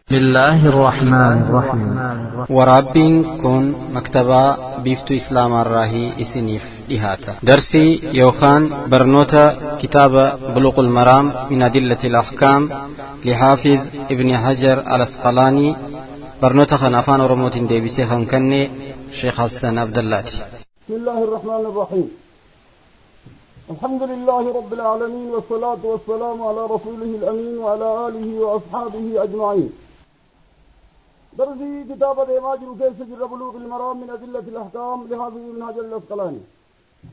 بسم الله الرحمن الرحيم. ورابين كن مكتبة بيفتو إسلام الراهي إسنيف إهاتا درسي يوخان برنوتا كتاب بلوغ المرام من أدلة الأحكام لحافظ ابن حجر الأسقلاني برنوتا خنافان ورموت ديبسي خنكني شيخ حسن عبد الله. بسم الله الرحمن الرحيم. الحمد لله رب العالمين والصلاة والسلام على رسوله الأمين وعلى آله وأصحابه أجمعين. درسي كتاب ديماجر كيس جر بلوغ المرام من أدلة الأحكام لحافظ ابن حجر الأسقلاني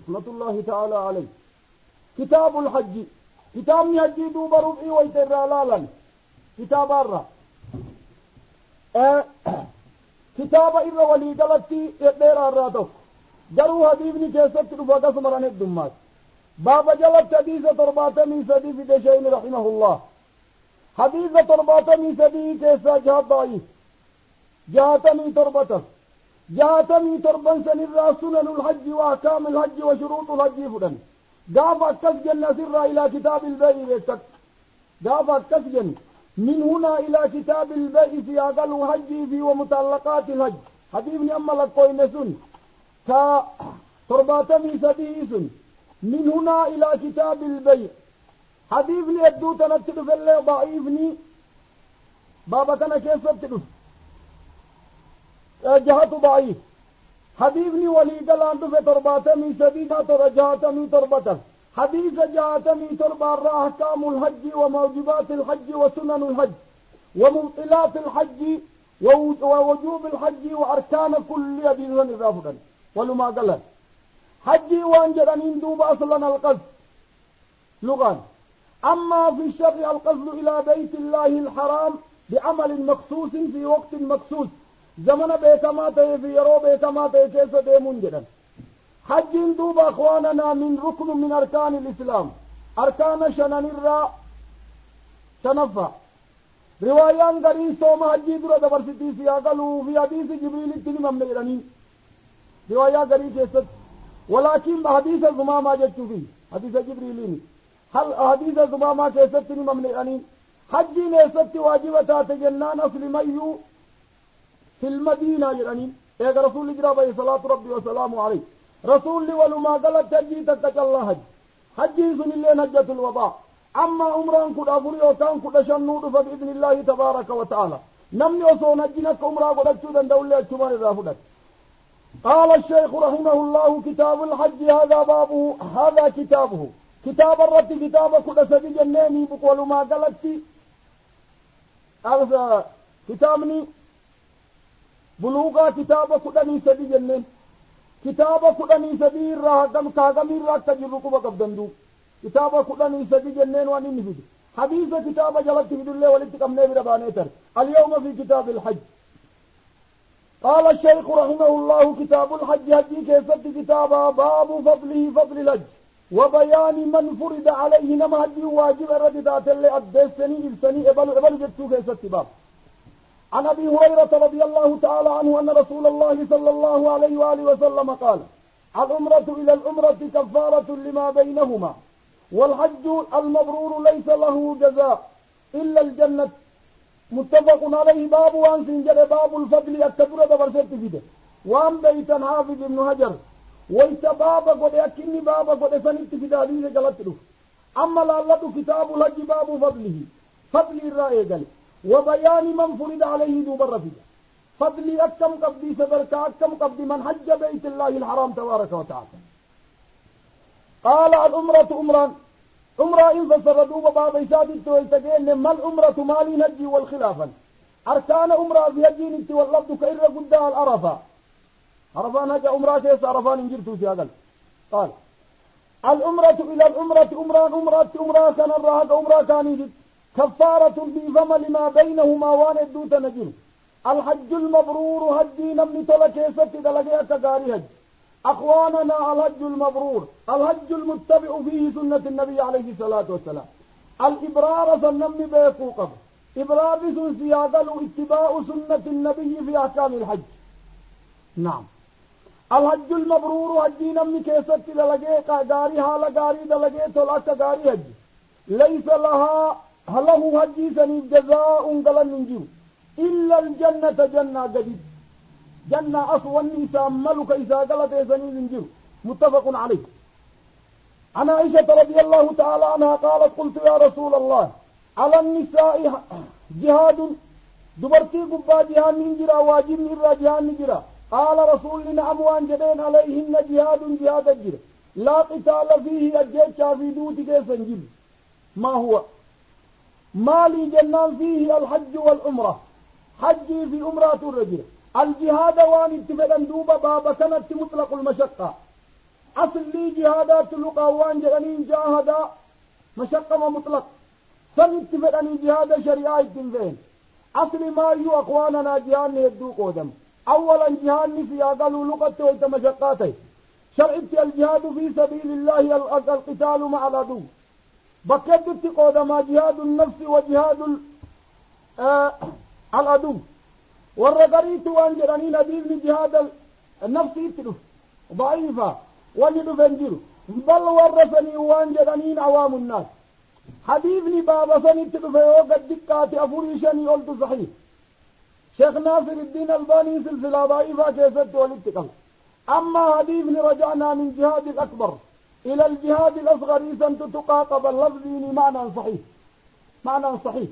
رحمة الله تعالى عليه. كتاب الحج كتاب حج دوب ربعي ويترالالا كتاب الرا كتاب إرى ولي قلتي إدير الراتو جروا حديثني كيست رفاق سمران الدمات باب جلت حديث ترباتني سدي في دشين رحمه الله. حديث ترباتني سدي كيسا جهد ضعيف جاتني تربته جاتني تربن سنرى سنن الحج وأحكام الحج وشروط الحج فدن قاف أكسجن سر إلى كتاب البيع قاف أكسجن من هنا إلى كتاب البيع في أقل حج في ومتعلقات الحج حبيبني أما لقوين سن كترباتني سديس من هنا إلى كتاب البيع حبيبني أدو تنتد في اللي ضعيفني بابتنا كيف تدو جهة ضعيف حديثني ولي قلان في ترباتني سديدة رجعتني تربته حديث جاءتني تربة أحكام الحج وموجبات الحج وسنن الحج ومبطلات الحج ووجوب الحج وأركان كل حديث نظافة ولما قال حجي وانجرنين دوب أصلا القصد لغان. أما في الشرع القصد إلى بيت الله الحرام بعمل مخصوص في وقت مخصوص زمن بيكماته في يرو بيكماته كيس ديمون جدا. حج دوب أخواننا من ركن من أركان الإسلام أركان شنن الراء شنفة روايان غري صوم حجي درة دبرستي سياقلوا في حديث جبريل التنم أمنيراني رواية غري كيست ولكن حديث الزمامة جدت فيه حديث جبريلين هل حديث الزمامة كيست تنم أمنيراني حجي نيست واجبتات جنان أصل ميو في المدينة يعني إيه رسول الله عليه صلاة ربي وسلامه عليه رسول الله ولما قالت تجي تتك الله حج سن الله نجة الوضاء. أما عمران كد أفري وكان كد شنود فبإذن الله تبارك وتعالى نمني وصون حجنك عمران قد أكتودا دولة أكتوان الرافدك. قال الشيخ رحمه الله كتاب الحج هذا بابه هذا كتابه كتاب الرد كتاب كد سدي جنيني بقول ما قالت هذا كتابني بلوغا كتاب كدني سدي جنن كتاب كدني سدي راغم كاغمي راك تجركو بقبدندو كتاب كدني سدي جنن واني نفيد حديث كتاب جلت في الله ولتكم نبي ربانيتر اليوم في كتاب الحج. قال الشيخ رحمه الله كتاب الحج هدي كيست كتابا باب فضله فضل الحج وبيان من فرض عليه نما هدي واجب رددات اللي أدسني إبسني إبل جدتو كيست باب. عن أبي هريرة رضي الله تعالى عنه أن رسول الله صلى الله عليه وآله وسلم قال العمرة إلى العمرة كفارة لما بينهما والحج المبرور ليس له جزاء إلا الجنة. متفق عليه. باب وان سنجر باب الفضل الكبير برسلت فيه وان بيتا حافظ ابن حجر ويتباب قد يكني باب قد سنت في دليل جلته. أما لالة كتاب الحج باب فضله فضل الرأي قال وبيان من فرض عليه دوب الرفيق فضل أكم قبدي صدرك أكم قبدي من حج بيت الله الحرام تبارك وتعالى. قال الأمرة أمران أمرا إن فسردوا باب إسادت ويتقين ما الأمرة مالي نجي والخلافا أركان أمرا في هجين انت واللبد كإر قدها الأرفا عرفان هجا أمرا كيس عرفان انجرتوا في هذا. قال الأمرة إلى الأمرة أمران أمرا كان الرهق أمرا كان يجد كفارة بفم لما بينهما وان الدوت نجل. الحج المبرور هجي نمني تلكيست دلقيا كغاري هج. أخواننا الحج المبرور الحج المتبع فيه سنة النبي عليه الصلاة والسلام. الإبرار سنمني بيكو قبر إبرار سياقل اتباع سنة النبي في أحكام الحج. نعم الحج المبرور هجي نمني كيست دلقيا كغاري حال غاري دلقيا تلقى كغاري هج ليس لها هله حجي سني جزاء قلن ننجو إلا الجنة جنة قديد جنة أصوى النساء ملك إذا قلت يسني زنجر متفق عليه. عن عائشة رضي الله تعالى عنها قالت قلت يا رسول الله على النساء جهاد دبرتي قبا جهاد نجرا واجب نرى جهاد نجرا قال رسول نعم وانجدين عليهن جهاد جهاد الجر لا قتال فيه الجيش في دوت كيسنجر. ما هو مالي جنان فيه الحج والعمرة حجي في عمرة الرجل الجهاد وان اتفدا دوبا بابا كانت مطلق المشقة أصل لي جهادات لقى وان جرانين جاهدا مشقة ومطلق سن اتفدني جهاد شريعة الدنفين أصل ما يو أخواننا جهاد يدو قودم أولا جهاد نسيا قالوا لقى ويتمشقاتي شرعت الجهاد في سبيل الله القتال مع العدو بكدت قودما جهاد النفس وجهاد العدو والرقريت وانجرانين دين جهاد النفس يتلف ضعيفة وجد فنجر بل ورثني وانجرانين عوام الناس حديثني بابا سنتلف يوقع الدكات أفريشني قلت صحيح. شيخ ناصر الدين الباني سلسلة ضعيفة كيست والاتقال. أما حديثني رجعنا من جهاد الأكبر إلى الجهاد الأصغر سنتتقاقب اللفظين معنى صحيح معنى صحيح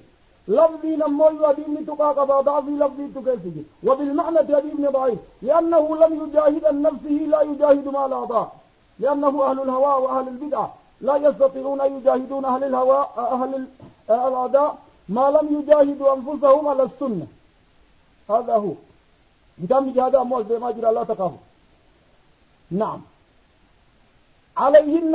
لفظي نموي وديني تقاقب ضعفي لفظي تكيسجي وبالمعنى تديني ضعيف لأنه لم يجاهد عن نفسه لا يجاهد مع الأعضاء لأنه أهل الهواء وأهل البدعة لا يستطيعون أن يجاهدون أهل الهواء أهل الأعضاء ما لم يجاهدوا أنفسهم على السنة. هذا هو كتاب جهاد أموال بما جرى لا تخافوا. نعم عليهن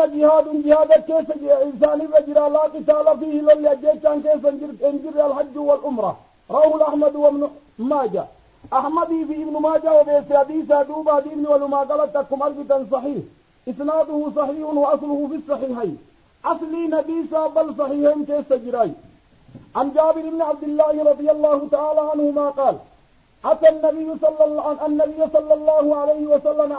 جهاد كيس إنسان فجرى لا قتال فيه للي أجيشان كيس انجر الحج والأمرة. رواه الأحمد وابن ماجه أحمدي في ابن ماجه وبيس حديث دوبا دين ولما قالت تكم ألبتا صحيح إسناده صحيح وأصله في الصحيحين أصلي نبيسا بل صحيحين كيس جراي. عن جابر بن عبد الله رضي الله تعالى عنهما قال أتى النبي صلى الله عليه وسلم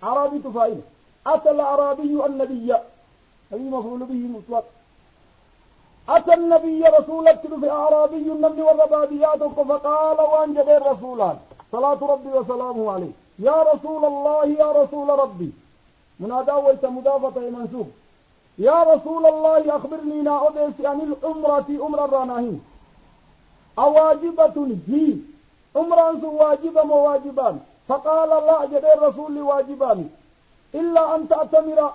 عرابي تفاعل أتى الأعرابي النبي هذه مفعول به مطلق. أتى النبي رسول في أعرابي النبي والرباديات فقال وأنجب الرسولان صلاة ربي وسلامه عليه يا رسول الله يا رسول ربي منادى ويتمضافة منسوب يا رسول الله أخبرني ناودس عن العمرة أمر الراناهين أواجبة هي عمران واجبة مواجبان فقال لا جد الرسول واجبان إلا أن تأتمر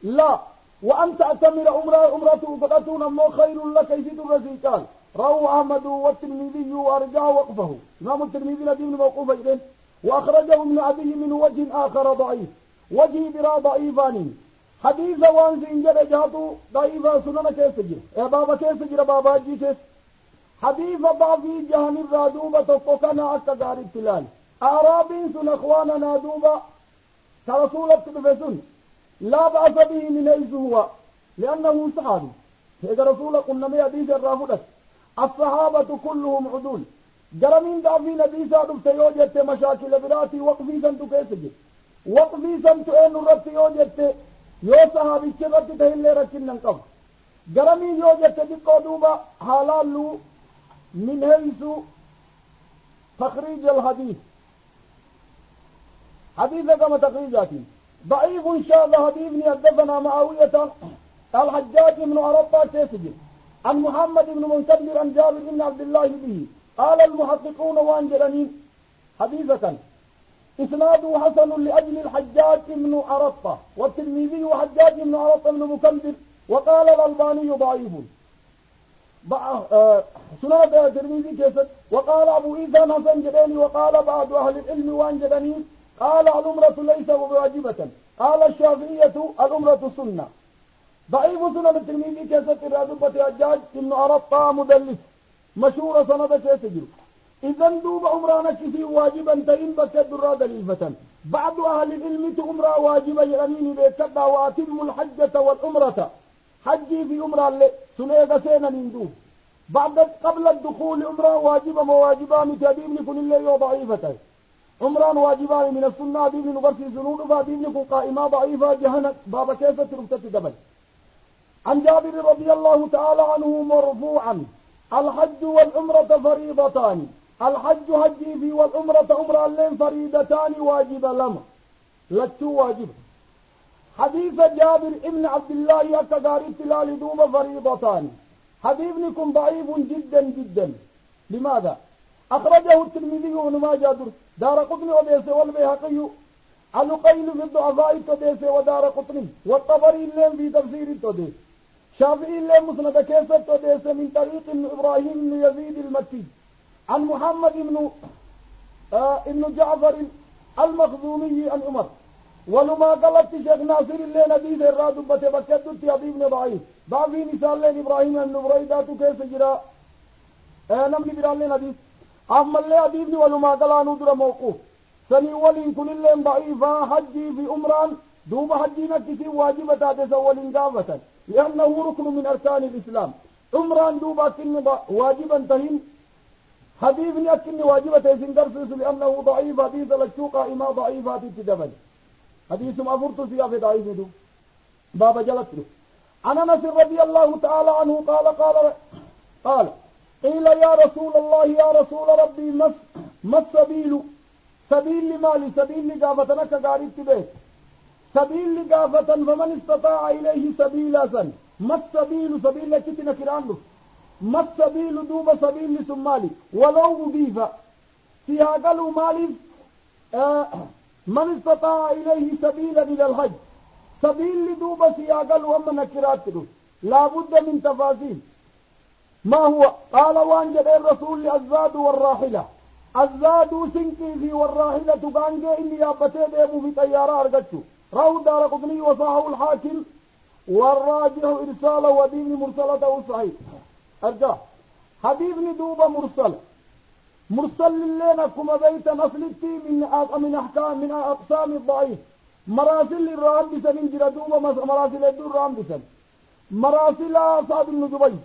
لا وأن تأتمر أمرته فقطون أمو خير لك يزيد الرزيقال. رواه أحمد والترمذي وأرجع وقفه إمام الترمذي لديه موقوف إذن وأخرجه ابن عدي من وجه آخر ضعيف وجه برا ضعيفان حديث وان زنجر جاتو ضعيفة سنن كيسجر بابا كيسجر بابا جي كيس حديث ضعفي جهن الرادوبة تفقنا أكتغار التلال أعرابين سن أخواننا دوبا كرسولة تلفزون لا بأس به من حيث هو لأنه صحابي هذا رسول قلنا ما حديث الرافضة الصحابة كلهم عدول جرمين ضعفي نبيسا دفت يوجدت مشاكل براتي وقفي سنتو كيسجي وقفي سنتو أين ربت يوجدت يو صحابي كبرت تهيلي ركين ننقف جرمين يوجدت دقو دوبا حلالو من حيث تخريج الحديث حديث كما تخريجاتي ضعيف شاذ حديثني حدثنا معاوية الحجاج بن عرفة كيسجي عن محمد بن منكدر عن جابر بن عبد الله به قال المحققون وانجلنين حديثة إسناده حسن لأجل الحجاج بن عرفة والترمذي وحجاج بن عرفة بن مكدر وقال الألباني ضعيف سنة الترمذي كيسد وقال أبو إيثان حسن جداني وقال بعض أهل العلم وانجلنين قال الأمرة ليس بواجبة قال الشافعية الأمرة سنة. ضعيف سنة الترمذي كيسد الرادبة حجاج بن عرفة مدلس مشهور سند كيسجل إذن دوب عمرانا كسي واجبا تئن بكد الرادة للفتن بعض أهل العلم عمرا واجبا يرمين بكدا واتم الحجة والعمرة حجي في عمرا سنة سينا من دوب بعد قبل الدخول عمرا واجبا مواجبا متابين لكل اللي ضعيفة عمران واجبان من السنة دين نغرسي زنود فادين لكم قائمة ضعيفة جهنة بابا كيسة رفتة دبل. عن جابر رضي الله تعالى عنه مرفوعا الحج والعمرة فريضتان الحج هجي في والعمرة عمرة لين فريضتان واجب لما لتو واجب حديث جابر ابن عبد الله أكدار تلال دوم فريضتان حديثكم ضعيف جدا جدا. لماذا؟ أخرجه الترمذي وابن ماجه دارقطني وديس والبيهقي القيل في الضعفاء التديس ودارقطني والطبري اللين في تفسير التديس شافعي اللين مسند كيس التديس من طريق إبراهيم بن يزيد المكي عن محمد ابن جعفر المخزومي عن عمر. ولما قلت شيخ ناصر اللين حديث الراد بكدت حديث ضعيف ضعفي مثال لين إبراهيم بن بريدة كيس جرا نمني برال لين حديث أما اللي حديثني ولما قال ندر موقوف سني ولين كل اللين ضعيفا حجي في أمران دوب حجينا كسي واجبة تسا ولين قافة لأنه ركن من أركان الإسلام. عمران دوب أكن واجبا تهم حديثني أكن واجبة تسين درسس لأنه ضعيف حديث لشوقا إما ضعيفات تدبل حديث ما فرط فيها في ضعيف دو بابا جلت عن أنس رضي الله تعالى عنه قال قيل يا رسول الله يا رسول ربي ما السبيل سبيل لمالي سبيل لقافتنا كقارب تبيت سبيل لقافة فمن استطاع إليه سبيلا سن ما السبيل سبيل لكتنا كرانه ما السبيل دوب سبيل لسمالي ولو أضيف سياقلوا مالي من استطاع إليه سبيلا إلى الحج سبيل لدوب سياقلوا أما نكرات لا بد من تفاصيل. ما هو؟ قال وانجد الرسول الزاد والراحلة الزاد سنكي في والراحلة قانجي إني يابتي ديبو في طيارة أرقدتو راو دارقطني وصاحه الحاكم والراجح إرساله ودين مرسلته صحيح أرجع حديث دوبة مرسل لنا كما بيت نصلتي من أحكام من أقسام الضعيف مراسل الرام بسن انجر دوبة مراسل الدور رام بسن مراسل صاد بن جبير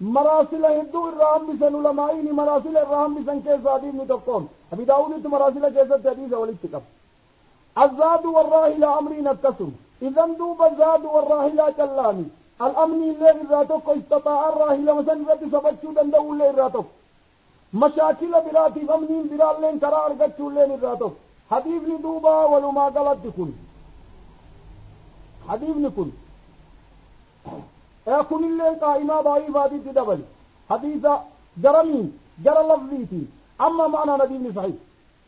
مراسل هدو الرام بسن علمائين مراسل الرام بسن كيس عديد متقون أبي داود مراسل كيس التحديث والاتقاب. الزاد والراحلة أمرين التسم إذن دوب الزاد والراحلة كلاني الأمن اللي إراتك استطاع الراحلة مثلا رد سبتشو دندو اللي إراتك مشاكل براتي أمنين برال لين قرار قدشو اللي إراتك حديث دوبا ولما قلت دكون حديث نكون اكون اللين قائمة ضعيفة دي تدبل حديث جرمين جر لفظيتي أما معنى نديم صحيح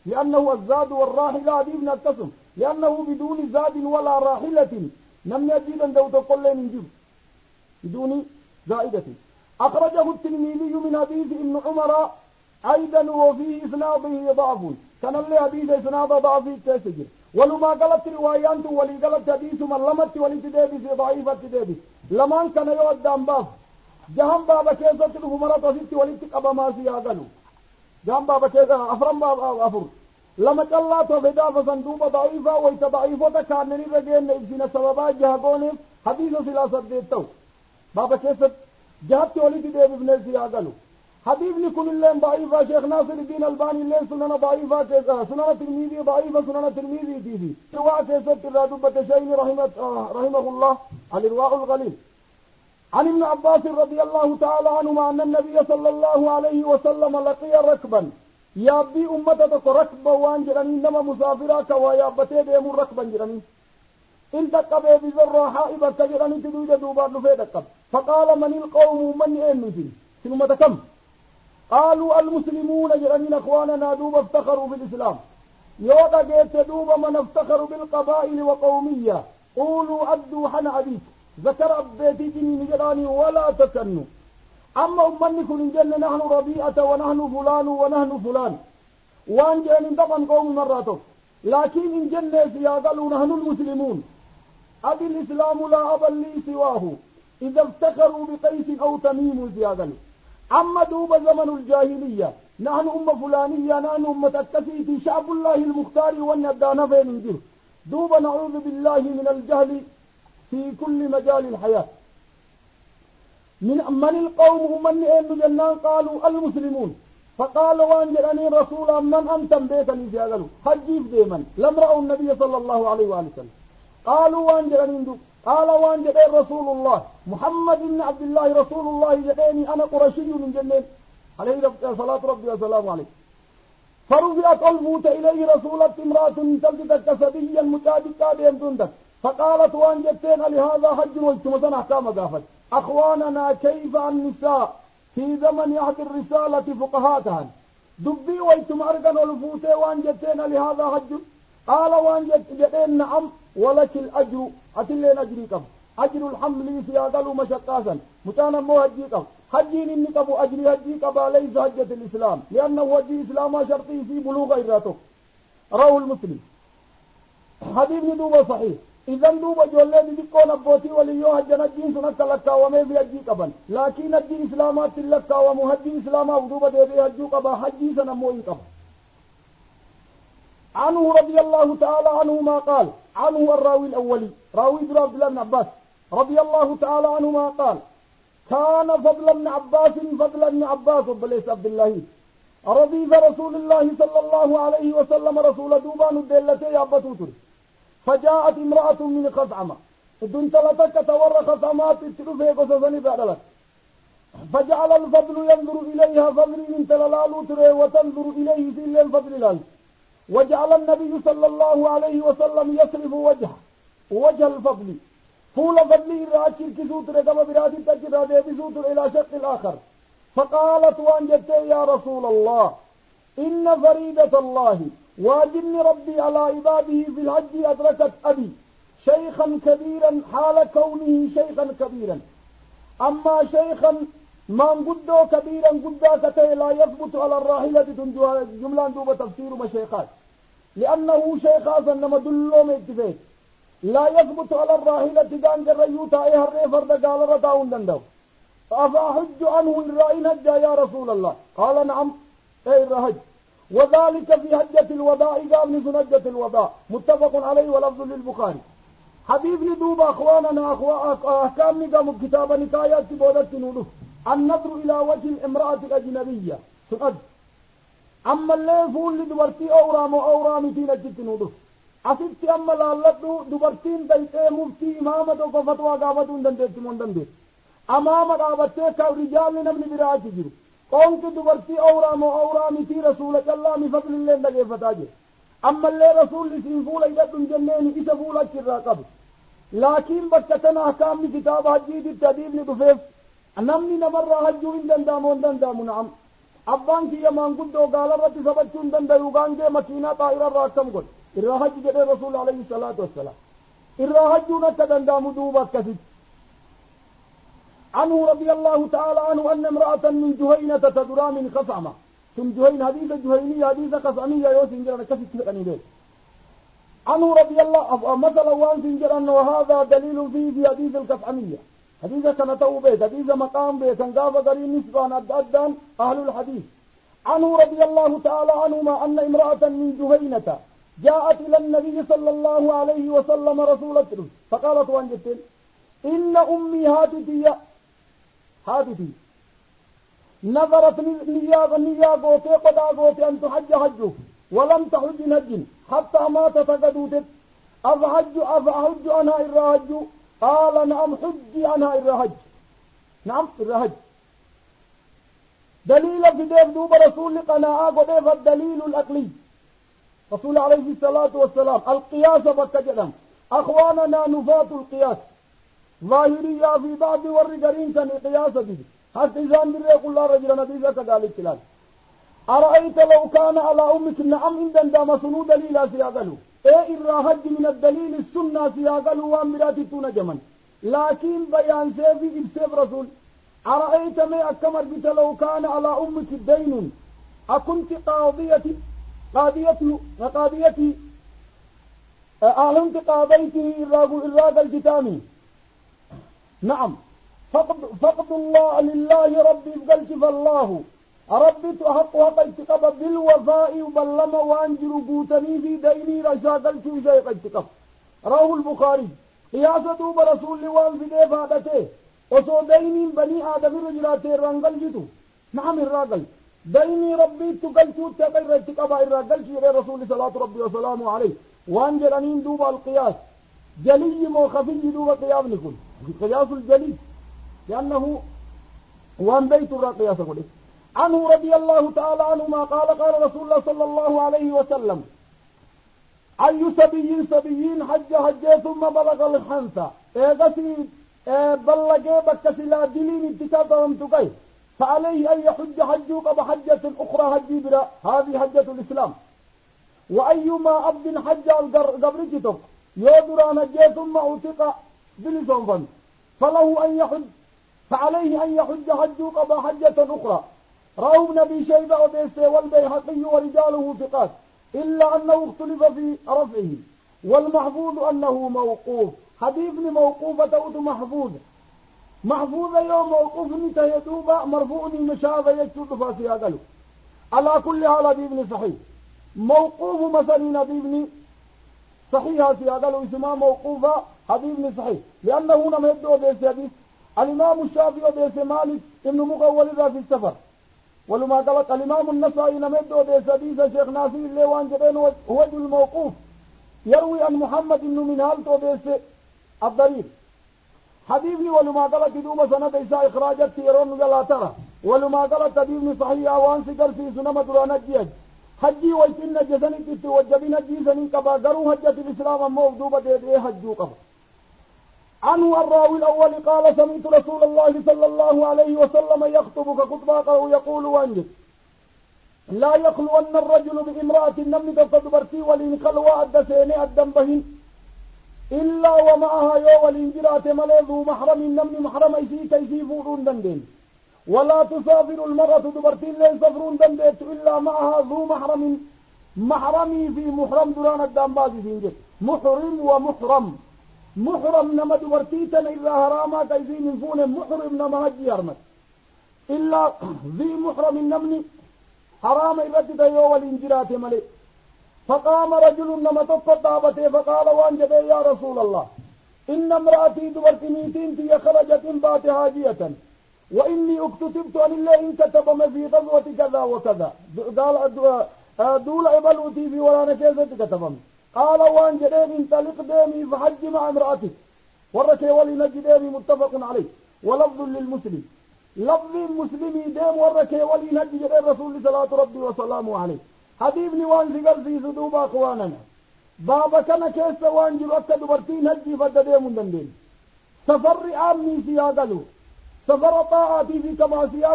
لأنه الزاد والراحلة حديث نتسم لأنه بدون زاد ولا راحلة لم يجد أن دو تقول من جب بدون زائدة. أخرجه الترمذي من حديث ابن عمر أيضا وفيه إسناده ضعف كان اللي حديث إسناد ضعف كسجل ولما قلت روايانته ولي قلت حديث من لمت ولتدابي ضعيفة تدابي لمن كان يودام باب جهم بابا كيسة الهمرة تصيبت ولتقب ما سياقلوا جهم بابا كيسة أفرم بابا أفر لما قلت وفدا فصندوب ضعيفة ويتضعيفة كانني رجين إبسين سببات جهقوني حديث سلاسة ديتو بابا كيسة جهبت ولتدابي بن سياقلوا حديث لكل اللين ضعيفة شيخ ناصر الدين الباني اللين سنن ضعيفة سنن الترمذي ضعيفة سنن الترمذي تيجي رواء كيسة الرادب تشيني رحمه الله عن الرواء الغليل عن ابن عباس رضي الله تعالى عنهما أن النبي صلى الله عليه وسلم لقي ركبا يابي أمتك ركبا وانجرني إنما مسافراك ويابتي ديم ركبا جرني إن تقبي بذر حائبا تجرني تدوج دوبار نفيدك فقال من القوم من أنزل سنما تكم قالوا المسلمون جرمين أخواننا دوب افتخروا بالإسلام يوضا جيت دوب من افتخروا بالقبائل وقومية قولوا أدوا حن عبيد ذكر أبيتي جنين جراني ولا تكنوا أما أمنكم إن جن نحن ربيئة ونحن فلان ونحن فلان وان جن انتقن قوم مراته لكن إن جن سياقلوا نحن المسلمون أبي الإسلام لا أبا لي سواه إذا افتخروا بقيس أو تميم سياقلوا أما دوب زمن الجاهلية نحن فلانية نحن التسيتي شعب الله المختار والندان فين نجيب دوب نعوذ بالله من الجهل في كل مجال الحياة من القوم من أين جنان قالوا المسلمون فقال وانجرني رسولا من أنتم بيتني سيقالوا هل جيف ديما لم رأوا النبي صلى الله عليه وآله وسلم قالوا وانجرني قال وان جدين رسول الله محمد بن عبد الله رسول الله جديني أنا قرشي من جنين عليه صلاة ربي وسلام عليه. فرفعت الموت إليه رسولة امرأة تلتك سبيا مجادكا ديمتندك فقالت وان جدين لهذا حج واجتمسنا أحكام قافت أخواننا كيف النساء في زمن عهد الرسالة فقهاتها دبي ويتم أرقن والفوتي وان جدين لهذا حج قال وان جدين نعم ولك الأجر أتلين أجريكم أجر الحمل سيادلوا مشقاسا متانا مو هجيكم حجين إني قبو أجري هجيك ليس حجة الإسلام لأنه هجي إسلام شرطي في بلوغ إراته. رواه المسلم. حديث ندوبة صحيح. إذن دوبة جولين ديكون أبوتي وليو هجنا الدين سنك لكا ومي في هجيك بان لكن الدين إسلامات لكا ومهجي إسلاما ودوبة دي هجوك با حجي سنمو إنكم. عنه رضي الله تعالى عنه ما قال عنه الراوي الأولي راوي عبد الله بن عباس رضي الله تعالى عنه ما قال كان فضل بن عباس وبليس عبد الله رضيف رسول الله صلى الله عليه وسلم رسول دوبان الدلتي يا بطوتر فجاءت امرأة من خزعمة دنت لتك تور خزعمات تلفيك وسسني بعدلك فجعل الفضل ينظر إليها فضل من تلالالو تري وتنظر إليه سيل الفضل لال وجعل النبي صلى الله عليه وسلم يصرف وجه الفضل فول فضلي راكر كسوتر كما براتي تجرى بسوتر إلى شق الآخر فقالت وانجت يا رسول الله إن فريدة الله واجبني ربي على عباده في الحج أدركت أبي شيخا كبيرا حال كونه شيخا كبيرا أما شيخا من قدو كبيرا قدا كتي لا يثبت على الراحلة جملة دوبة تفسير مشيخات لأنه شيخا إنما دلو ميتفيت لا يثبت على الراحلة دان جريوتا ايهر فرد قال رداون دندو أفأحج عنه الرائن هجا يا رسول الله قال نعم اي الرهج وذلك في حجة الوداع قال نسن حجة الوداع متفق عليه ولفظ للبخاري. حبيب ندوب أخواننا أحكام نقام كتابا نكايات بودت نولف النظر إلى وجه الامرأة الأجنبية سؤال أما اللي فول لدورتي أورام تينا جت نولف asitti amma laalladhu dubartiin dayxee muftii imaama tokko fatwaa gaafatuun dandeetti moo hin dandeettu amaama dhaabattee ka rijaalli namni biraati jiru qoonqi dubartii awraa moo awraa mitii rasuula callaa mi fadlillee dhageeffataa jiru ammallee rasuulli siin fuula hidhadhu hin jenneeni isa fuula achirraa qabu laakiin bakka tana ahkaamni kitaaba hajjiititti hadiifni dhufeef namni namarraa hajjuu hin danda'amu hin danda'amu na'am abbaan kiyya maanguddoo gaalarratti sabachuu hin dandayu gaangee makiinaa xaa'irarraa akkam godhe irraa hajji jedhee rasuul alayhi salaatu wassalaam irraa hajjuun akka danda'amu duuba akkasitti. عنه رضي الله تعالى عنه أن امرأة من جهينة تدرى من خصعمة ثم جهين حديث جهينية حديث خصعمية يوسن جرى كسي تلقني ليه عنه رضي الله مثلا وان سنجر أنه هذا دليل فيه في حديث الخصعمية حديث كان توبيت حديث مقام بيت كان قريب نسبان أدان أهل الحديث. عنه رضي الله تعالى عنهما أن امرأة من جهينة جاءت إلى النبي صلى الله عليه وسلم رسولة فقالت وانجتين إن أمي هاتتي نظرت نيا قوتي قدا قوتي أن تحج حجه ولم تحج نج حتى مات تقدوتت أفحج عنها الرهج قال نعم حجي عنها الرهج نعم الرهج دليل في ديف دوب رسول قناعة قديف الدليل الأقلي رسول عليه الصلاة والسلام القياس بكجدم أخواننا نفاة القياس ظاهرية في بعض والرجالين كان قياسا به حتى إذا أنبري يقول الله رجلا نبيذا كذلك كلال أرأيت لو كان على أمك نعم إن دام سنو دليلا سياقلوا إيه الراهج من الدليل السنة سياقلوا وامراتتون جمن لكن بيان سيفي إبسيف رسول أرأيت ما أكمر بك لو كان على أمك الدين أكنت قاضيتي أهلنت قاضيته الراق الكتامي نعم فقد الله لله ربي بقلت فالله ربي تحق وقلت قبل بالوفاء وبلما وانجر قوتني في ديني رشاقلت وزي قلت قبل رواه البخاري قياسة برسول وان في دفادته وصو ديني بني آدم رجلاته الرنقل جتو نعم الراقل ديني ربي تقلت تقل رتقبا الراقل شير رسول صلاة ربي وسلامه عليه وانجر أنين دوب القياس جلي مو خفي دوبا قيام نكون قياس الجلي لأنه وان بيت قياس قوله. عنه رضي الله تعالى عنهما قال قال رسول الله صلى الله عليه وسلم أي سبيين حج ثم بلغ الخنثى اغسي بلغ بكسلا دلين اتكاثهم تقي فعليه أن يحج حجوك بحجة أخرى حجي برا هذه حجة الإسلام. وأيما عبد حج قبرتك يودران حج ثم أعتق بلسان فله أن يحج فعليه أن يحج حجوك بحجة أخرى. رواه ابن أبي شيبة وبيسي والبيهقي ورجاله ثقات إلا أنه اختلف في رفعه والمحفوظ أنه موقوف. حديث موقوفة تعود محفوظ يوم موقوف نتهيدوب مرفوع مشاهد يجتود فاسي قالوا على كل حال ابن صحيح موقوف مثلا ابن صحيح قالوا اسمه موقوفة حديث صحيح لأنه نم يدعو بيسي حديث الإمام الشافعي بيسي مالك ابن مقول ذا في السفر ولما قالت الإمام النسائي نم يدعو بيسي حديث شيخ ناصر الليوان جبين هو الموقوف يروي عن محمد بن منهال تو بيسي الضرير حديثني ولما قالت دوما سنة إساء إخراجت تيرون لا ترى ولما قالت حديثني صحيح وان سكر في سنمة درانا جيج حجي ويتن جسني تتوجبين جيسني كبا قروا حجة الإسلام موضوبة دي حجو قبا. عنه الراوي الأول قال سمعت رسول الله صلى الله عليه وسلم يخطب كخطبة يقول وانجد لا يخلو أن الرجل بامرأة نمت تدبرتي ولين خلوة الدسيني الدنبهن إلا ومعها يو والإنجرات ملذو محرم النمن محرم يسي كيسي فورون دندين ولا تسافر المرأة دبرتين لين سفرون دندت إلا معها ذو محرمي في محرم دران الدنبازي سنجد محرم محرم نما دبرتيتا إلا هراما كيسي نفون محرم نما هجي يرمت إلا ذي محرم النمن حرام إبتت يو والإنجرات ملذ. فقام رجل نما تقطابته فقال وانجد يا رسول الله إن امرأتي دبرتنيتين في خرجت بات هاجية وإني اكتتبت عن الله إن كتب في غزوة كذا وكذا قال دول عبلوتي في ورانا كيسة كتبم قال وانجدين انطلق ديمي فحج مع امرأتك وركي ولنجديني متفق عليه ولفظ للمسلم لفظ المسلمي ديم وركي ولنجدين رسول صلاة ربي وسلامه عليه. حبيبني وان زغر في صدوب اخواننا بابا كان كيس وان جلوك دبرتين هجي فددي من دندين سفر عامي سياقلو سفر طاعتي في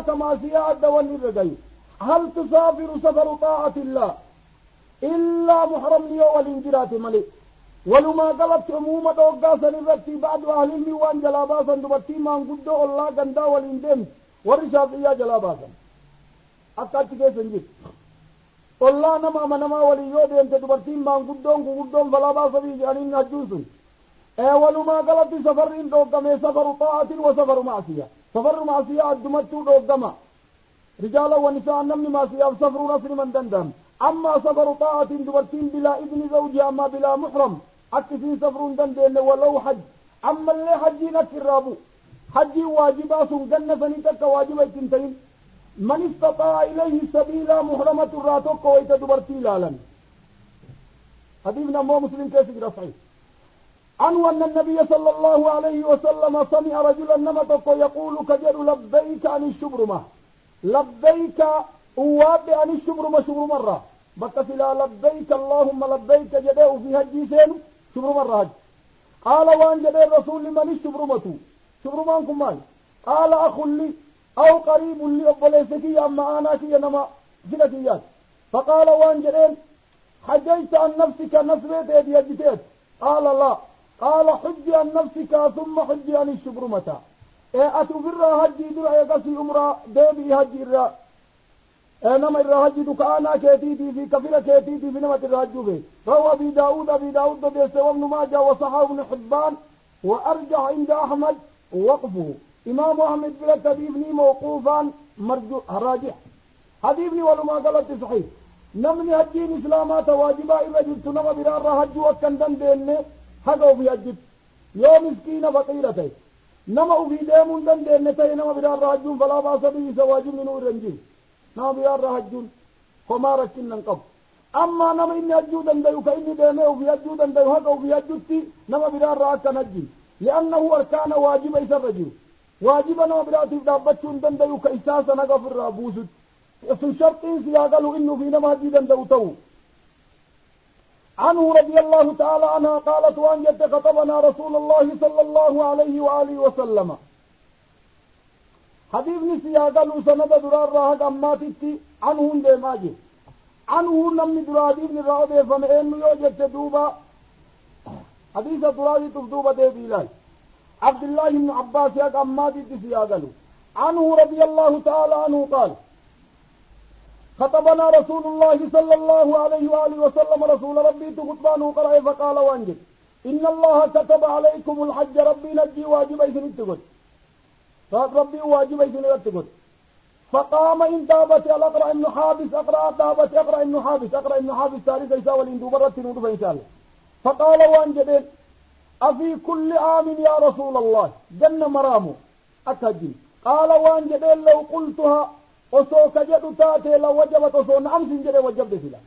كماسيا الدولي الرقاي هل تسافر سفر طاعة الله إلا محرم ليو والانجرات ملك ولما قلت عمومة وقاسا للرتي بعد أهل الميوان جلاباسا دبرتين من قدو الله قندا والاندين ورشافية جلاباسا أكاد كيس انجد والله نما وليود أنت دبرتين ما قدوم فلا باس به جانين هجوسون ولما قلت سفرين دوغما سفر طاعة وسفر معصية سفر معصية الدمتو دوغما رجالا ونساء نمن معصية سفر نصر من دندم أما سفر طاعة دبرتين بلا إذن زوجها أما بلا محرم أكسين سفر دندن ولو حج أما اللي حجي نكر رابو حجي واجبات جنة نتك واجبة تنتين من استطاع إليه سبيلا محرمة الراتوك ويتدبرتي لالا. حديثنا مو مسلم كيسك صحيح. عنه أن النبي صلى الله عليه وسلم سمع رجلا نمتك يقول كجر لبيك عن الشبرمة لبيك أواب عن الشبرمة شبر مرة بكسلا لبيك اللهم لبيك جداه في هجي سين شبر مرة هج. قال وان جدي الرسول لمن الشبرمة شبرمان كمال قال أخ لي أو قريب لي أبليسكي أما أنا كي نما فلكيات فقال وان جدين حجيت عن نفسك نسبت يدي أجتيت قال لا قال حج عن نفسك ثم حج عن الشبرمة أتفر هجي درع يقسي أمرا ديبي هجي الرا نما الرهجي دكانا كيتيتي في كفر كيتيتي في نمة الرهجو في روى أبي داود بيسي وابن ماجه وصحاب بن حبان وأرجح عند أحمد وقفه إمام أحمد بلا تبيبني موقوفا مرجو راجح حديبني ولما قلت صحيح نمني هجين إسلامات واجبا إذا جبت نما برار هجو وكندن ديني حقو في هجب يوم مسكين فقيرتي نما في ديمون دن ديني تي نما برار هجون فلا باس به سواجب من نور رنجي نما برار هجون فما ركنا نقب أما نما إني أجودا ديو كإني ديمه في أجودا ديو هكا وفي أجودتي نما برار راك نجي لأنه أركان واجب يسرجي واجب نما براتي دابتشون ديو كإساسا نغفر رابوسد اسم شرطين سياقلوا إنه في نما أجودا ديو تو عنه رضي الله تعالى عنها قالت وأن خطبنا رسول الله صلى الله عليه وآله وسلم حديث سياقلوا سند درار راك أماتي عنه ديماجي عنه نمني درادي بن الرعودة فمئن يوجد دوبا حديث درادي تفدوبة دي بيلاي عبد الله بن عباس ياك أماتي تسياغلو عنه رضي الله تعالى عنه قال خطبنا رسول الله صلى الله عليه وآله وسلم رسول ربي تخطبانه قرأ فقال وانجد إن الله كتب عليكم الحج ربي نجي واجب إذن اتقل ربي واجب إذن اتقل فقام إن دابت الأقرأ ابن حابس دابت أقرأ ابن حابس تاريخ إيسا والإندو برت نوضف إن شاء الله فقال وانجدين أفي كل عام يا رسول الله جن مرامو أتهجين قال وانجدين لو قلتها أسوك جد تاتي لو وجبت أسو نعم سنجد وجبت سلا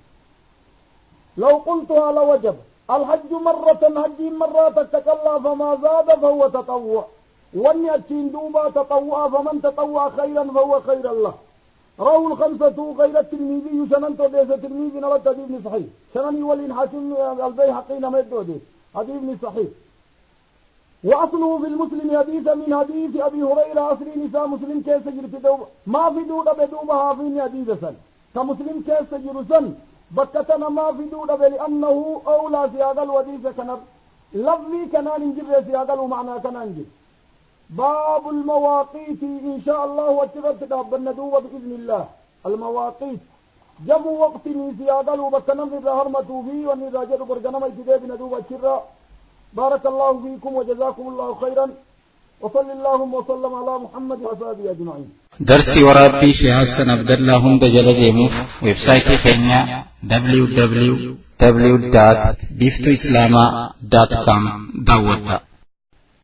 لو قلتها لوجب الحج مرة حجي مرات تكلا فما زاد فهو تطوع واني أتشين دوبا تطوع فمن تطوع خيرا فهو خير الله رواه الخمسة غير الترمذي شنن توديس الترمذي نلت حديث صحيح شنن ولين حاكم البيهقي نمد توديس حديث صحيح وأصله في المسلم حديث من حديث أبي هريرة أصل نساء مسلم كيس جرت دوبا ما في دوبا بدوبها في حديث سن كمسلم كيس جرسن بكتنا ما في دوبا لأنه أولى سياق الوديس كنر لفظي كنان انجر سياق ومعنى كنان انجر باب المواقيت إن شاء الله واتبت داب الندوة بإذن الله المواقيت جمع وقت من سيادة وبكنا في الهرمة فيه والنراجة برجنما يتداب ندوة الشراء بارك الله فيكم وجزاكم الله خيرا وصلى اللهم وسلم على محمد وصحبه أجمعين درسي ورابي في حسن عبد الله هند جلد يموف ويب سايت فينا www.biftoislama.com دعوة